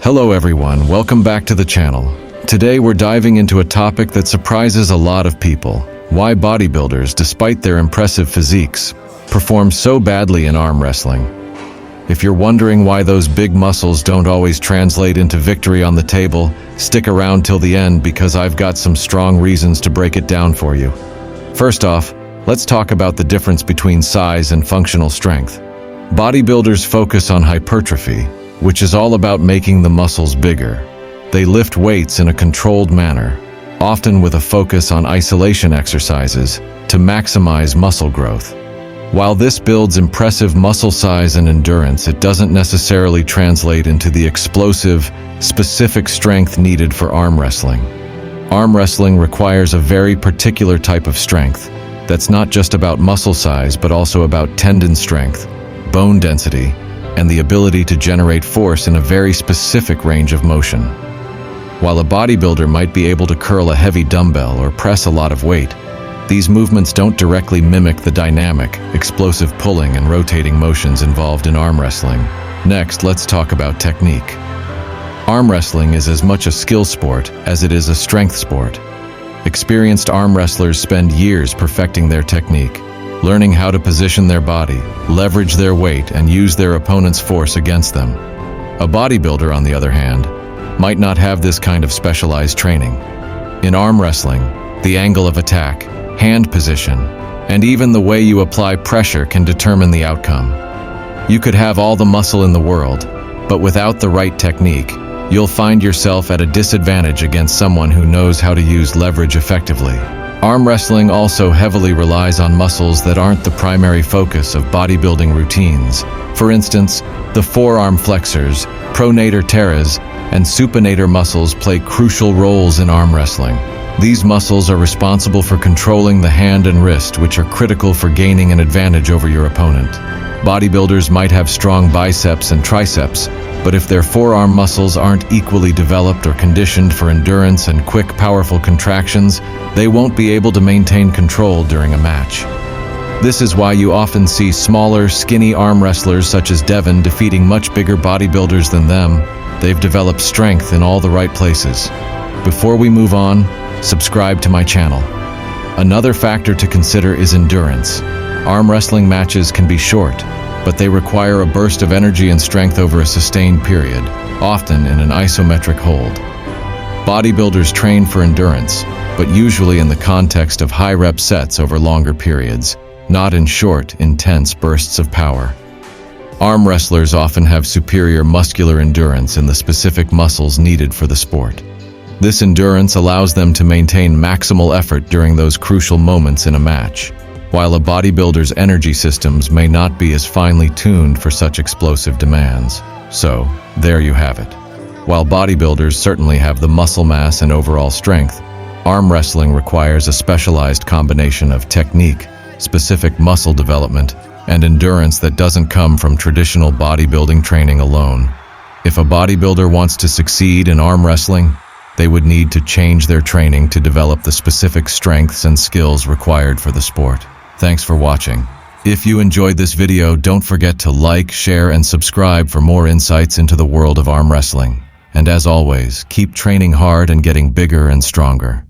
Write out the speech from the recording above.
Hello everyone, welcome back to the channel. Today we're diving into a topic that surprises a lot of people. Why bodybuilders, despite their impressive physiques, perform so badly in arm wrestling. If you're wondering why those big muscles don't always translate into victory on the table, stick around till the end because I've got some strong reasons to break it down for you. First off, let's talk about the difference between size and functional strength. Bodybuilders focus on hypertrophy, which is all about making the muscles bigger. They lift weights in a controlled manner, often with a focus on isolation exercises to maximize muscle growth. While this builds impressive muscle size and endurance, it doesn't necessarily translate into the explosive, specific strength needed for arm wrestling. Arm wrestling requires a very particular type of strength that's not just about muscle size but also about tendon strength, bone density, and the ability to generate force in a very specific range of motion. While a bodybuilder might be able to curl a heavy dumbbell or press a lot of weight, these movements don't directly mimic the dynamic, explosive pulling and rotating motions involved in arm wrestling. Next, let's talk about technique. Arm wrestling is as much a skill sport as it is a strength sport. Experienced arm wrestlers spend years perfecting their technique, learning how to position their body, leverage their weight, and use their opponent's force against them. A bodybuilder, on the other hand, might not have this kind of specialized training. In arm wrestling, the angle of attack, hand position, and even the way you apply pressure can determine the outcome. You could have all the muscle in the world, but without the right technique, you'll find yourself at a disadvantage against someone who knows how to use leverage effectively. Arm wrestling also heavily relies on muscles that aren't the primary focus of bodybuilding routines. For instance, the forearm flexors, pronator teres, and supinator muscles play crucial roles in arm wrestling. These muscles are responsible for controlling the hand and wrist, which are critical for gaining an advantage over your opponent. Bodybuilders might have strong biceps and triceps, but if their forearm muscles aren't equally developed or conditioned for endurance and quick, powerful contractions, they won't be able to maintain control during a match. This is why you often see smaller, skinny arm wrestlers such as Devon defeating much bigger bodybuilders than them. They've developed strength in all the right places. Before we move on, subscribe to my channel. Another factor to consider is endurance. Arm wrestling matches can be short, but they require a burst of energy and strength over a sustained period, often in an isometric hold. Bodybuilders train for endurance, but usually in the context of high-rep sets over longer periods, not in short, intense bursts of power. Arm wrestlers often have superior muscular endurance in the specific muscles needed for the sport. This endurance allows them to maintain maximal effort during those crucial moments in a match, while a bodybuilder's energy systems may not be as finely tuned for such explosive demands. So, there you have it. While bodybuilders certainly have the muscle mass and overall strength, arm wrestling requires a specialized combination of technique, specific muscle development, and endurance that doesn't come from traditional bodybuilding training alone. If a bodybuilder wants to succeed in arm wrestling, they would need to change their training to develop the specific strengths and skills required for the sport. Thanks for watching. If you enjoyed this video, don't forget to like, share, and subscribe for more insights into the world of arm wrestling. And as always, keep training hard and getting bigger and stronger.